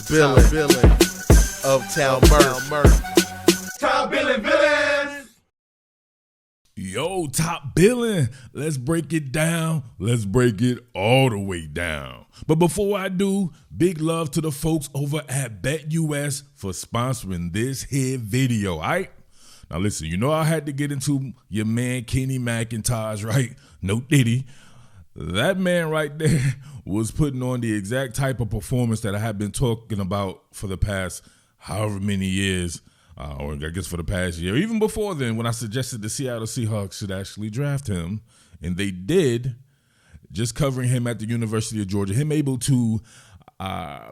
Billin of Town Murph. Top Billin villains. Yo, Top Billin. Let's break it down. Let's break it all the way down. But before I do, big love to the folks over at BetUS for sponsoring this here video, all right? Now listen, you know I had to get into your man Kenny McIntosh, right? No diddy. That man right there was putting on the exact type of performance that I have been talking about for the past however many years, or I guess for the past year. Even before then, when I suggested the Seattle Seahawks should actually draft him, and they did, just covering him at the University of Georgia, him able to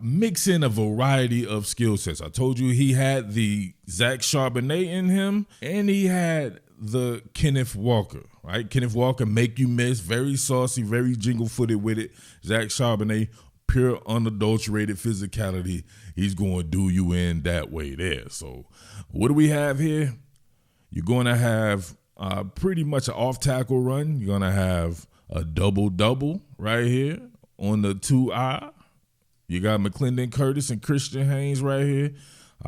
mix in a variety of skill sets. I told you he had the Zach Charbonnet in him, and he had the Kenneth Walker, right? Kenneth Walker, make you miss, very saucy, very jingle-footed with it. Zach Charbonnet, pure unadulterated physicality. He's going to do you in that way there. So what do we have here? You're going to have pretty much an off-tackle run. You're going to have a double-double right here on the 2I. You got McClendon Curtis and Christian Haynes right here.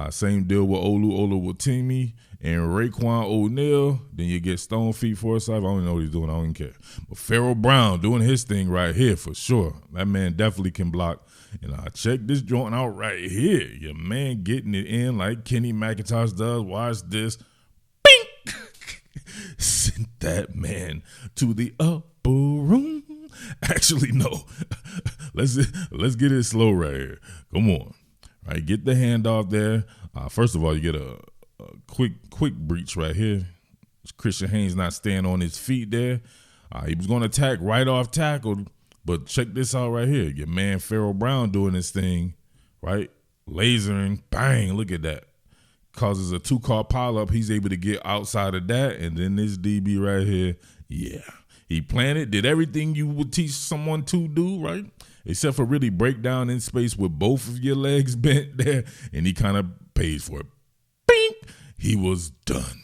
Same deal with Olu Olawatimi and Raekwon O'Neal. Then you get Stone Feet Forsyth. I don't know what he's doing. I don't even care. But Pharaoh Brown doing his thing right here for sure. That man definitely can block. And check this joint out right here. Your man getting it in like Kenny McIntosh does. Watch this. Bing! Sent that man to the upper room. Actually, no. Let's get it slow right here. Come on. All right, get the handoff there. First of all, you get a quick breach right here. Christian Haynes not staying on his feet there. He was going to attack right off tackle, but check this out right here. Your man Pharaoh Brown doing his thing, right? Lasering, bang, look at that. Causes a 2-car pileup. He's able to get outside of that, and then this DB right here, yeah. He planted, did everything you would teach someone to do, right? Except for really break down in space with both of your legs bent there, and he kind of pays for it. Bing! He was done.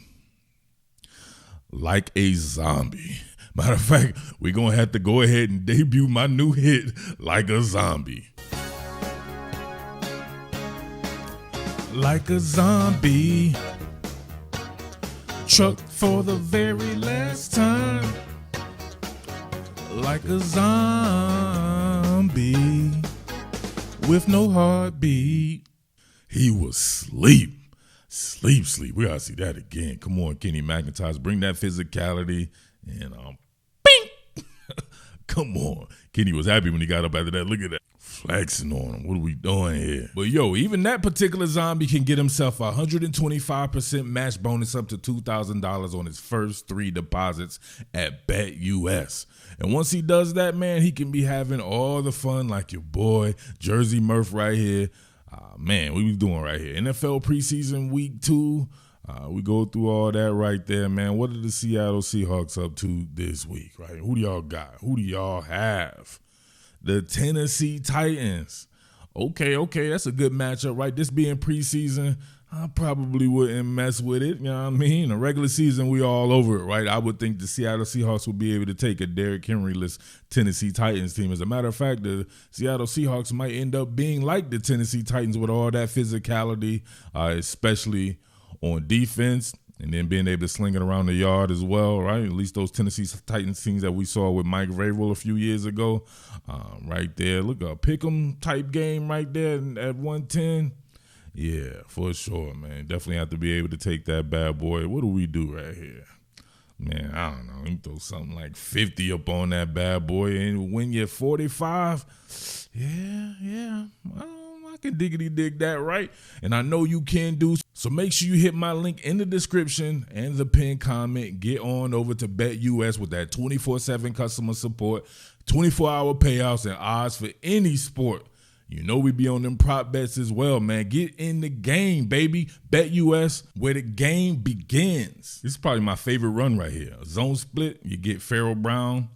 Like a zombie. Matter of fact, we're going to have to go ahead and debut my new hit, Like a Zombie. Like a zombie. Truck for the very last time. Like a zombie with no heartbeat. He was sleep. We gotta see that again. Come on, Kenny McIntosh, bring that physicality and bing. Come on. Kenny was happy when he got up after that. Look at that. Flexing on him. What are we doing here? But yo, even that particular zombie can get himself a 125% match bonus up to $2,000 on his first 3 deposits at BetUS. And once he does that, man, he can be having all the fun like your boy Jersey Murph right here. Man, what we doing right here? NFL preseason week 2. We go through all that right there, man. What are the Seattle Seahawks up to this week, right? Who do y'all got? Who do y'all have? The Tennessee Titans. Okay, that's a good matchup, right? This being preseason, I probably wouldn't mess with it, you know what I mean? A regular season, we all over it, right? I would think the Seattle Seahawks would be able to take a Derrick Henry-less Tennessee Titans team. As a matter of fact, the Seattle Seahawks might end up being like the Tennessee Titans with all that physicality, especially on defense, and then being able to sling it around the yard as well, right? At least those Tennessee Titans teams that we saw with Mike Vrabel a few years ago, right there. Look, a pick'em type game right there at 110. Yeah, for sure, man. Definitely have to be able to take that bad boy. What do we do right here? Man, I don't know. You throw something like 50 up on that bad boy and win your 45. Yeah. I can diggity dig that, right? And I know you can do. So make sure you hit my link in the description and the pinned comment. Get on over to BetUS with that 24/7 customer support, 24-hour payouts, and odds for any sport. You know we be on them prop bets as well, man. Get in the game, baby. BetUS, where the game begins. This is probably my favorite run right here. A zone split. You get Pharaoh Brown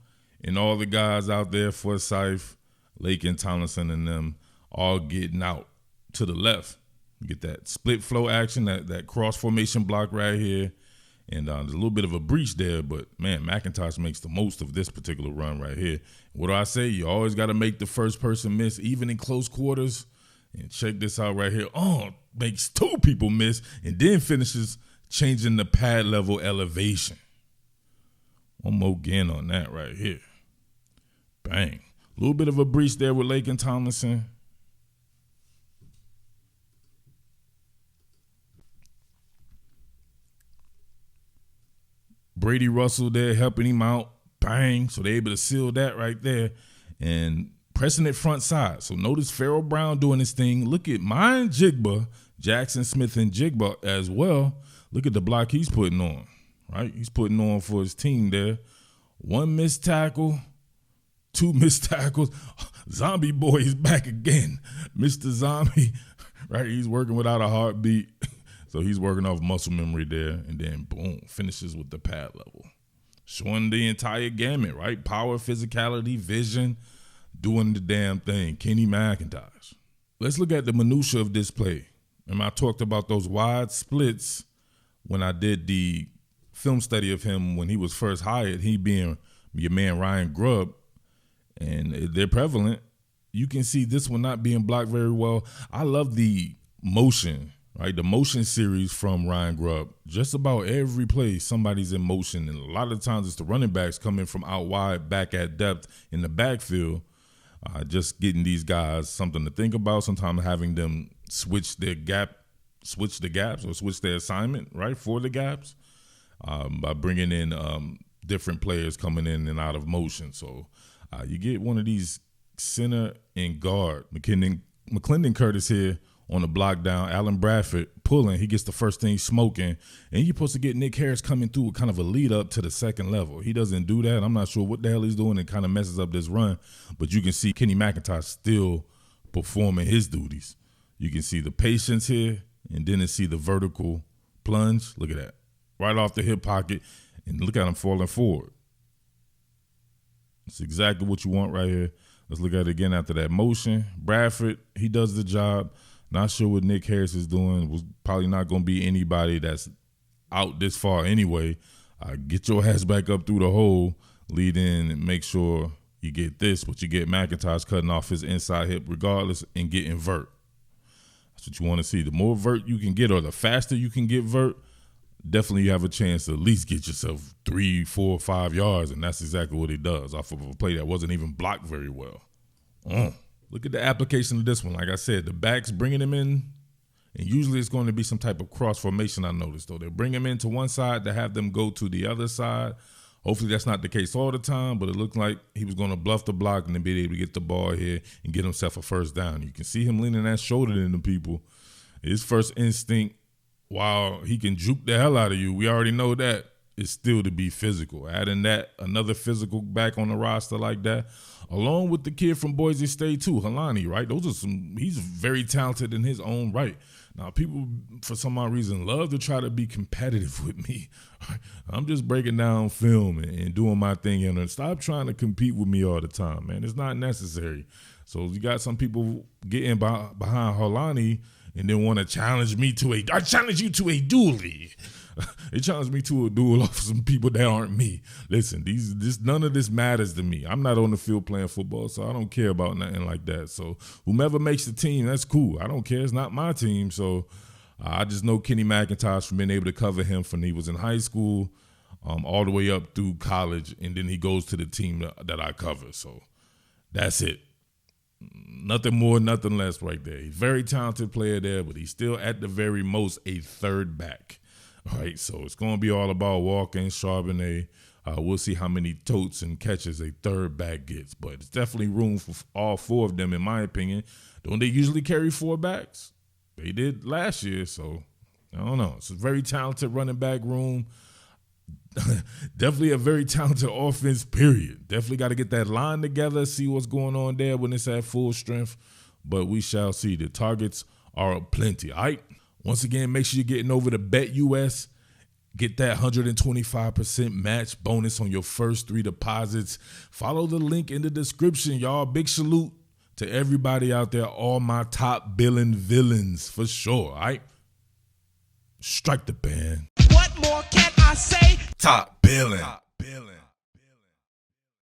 and all the guys out there, Forsyth, Lake and Tomlinson and them, all getting out to the left. You get that split flow action, that cross formation block right here. And there's a little bit of a breach there, but, man, McIntosh makes the most of this particular run right here. What do I say? You always got to make the first person miss, even in close quarters. And check this out right here. Oh, makes 2 people miss and then finishes changing the pad level elevation. One more again on that right here. Bang. A little bit of a breach there with Laken Tomlinson. Brady Russell there helping him out. Bang. So they're able to seal that right there. And pressing it front side. So notice Pharaoh Brown doing his thing. Look at mine Jigba, Jackson Smith and Jigba as well. Look at the block he's putting on, right? He's putting on for his team there. 1 missed tackle, 2 missed tackles. Zombie boy is back again. Mr. Zombie, right? He's working without a heartbeat. So he's working off muscle memory there. And then boom, finishes with the pad level. Showing the entire gamut, right? Power, physicality, vision, doing the damn thing. Kenny McIntosh. Let's look at the minutia of this play. And I talked about those wide splits when I did the film study of him when he was first hired, he being your man Ryan Grubb, and they're prevalent. You can see this one not being blocked very well. I love the motion, right? The motion series from Ryan Grubb. Just about every play, somebody's in motion, and a lot of times it's the running backs coming from out wide, back at depth in the backfield. Just getting these guys something to think about. Sometimes having them switch the gaps or switch their assignment, right, for the gaps by bringing in different players coming in and out of motion. So you get one of these center and guard. McClendon Curtis here on the block down. Alan Bradford pulling. He gets the first thing smoking. And you're supposed to get Nick Harris coming through with kind of a lead up to the second level. He doesn't do that. I'm not sure what the hell he's doing. It kind of messes up this run. But you can see Kenny McIntosh still performing his duties. You can see the patience here. And then see the vertical plunge. Look at that. Right off the hip pocket. And look at him falling forward. It's exactly what you want right here. Let's look at it again after that motion. Bradford, he does the job. Not sure what Nick Harris is doing. Was probably not going to be anybody that's out this far anyway. Get your ass back up through the hole. Lead in and make sure you get this. But you get McIntosh cutting off his inside hip regardless and getting vert. That's what you want to see. The more vert you can get or the faster you can get vert, definitely you have a chance to at least get yourself 3, 4, 5 yards, and that's exactly what he does off of a play that wasn't even blocked very well. Look at the application of this one. Like I said, the backs bringing him in, and usually it's going to be some type of cross formation I noticed, though. They bring him in to one side to have them go to the other side. Hopefully that's not the case all the time, but it looked like he was going to bluff the block and then be able to get the ball here and get himself a first down. You can see him leaning that shoulder into people. His first instinct, while he can juke the hell out of you, we already know that, is still to be physical. Adding that, another physical back on the roster like that, along with the kid from Boise State too, Helani, right? He's very talented in his own right. Now, people, for some odd reason, love to try to be competitive with me. I'm just breaking down film and doing my thing. And stop trying to compete with me all the time, man. It's not necessary. So you got some people getting behind Helani and then want to challenge me I challenge you to a duel. They challenge me to a duel off some people that aren't me. Listen, none of this matters to me. I'm not on the field playing football, so I don't care about nothing like that. So whomever makes the team, that's cool. I don't care. It's not my team. So I just know Kenny McIntosh from being able to cover him from he was in high school all the way up through college, and then he goes to the team that I cover. So that's it. Nothing more, nothing less right there. He's a very talented player there, but he's still at the very most a third back. All right, so it's going to be all about walking, Charbonnet. We'll see how many totes and catches a third back gets, but it's definitely room for all 4 of them, in my opinion. Don't they usually carry 4 backs? They did last year, so I don't know. It's a very talented running back room. Definitely a very talented offense, period. Definitely got to get that line together, see what's going on there when it's at full strength, but we shall see. The targets are plenty, all right? Once again, make sure you're getting over to BetUS. Get that 125% match bonus on your first 3 deposits. Follow the link in the description, y'all. Big salute to everybody out there, all my top billing villains, for sure, all right? Strike the band. What more can I say? Top billing.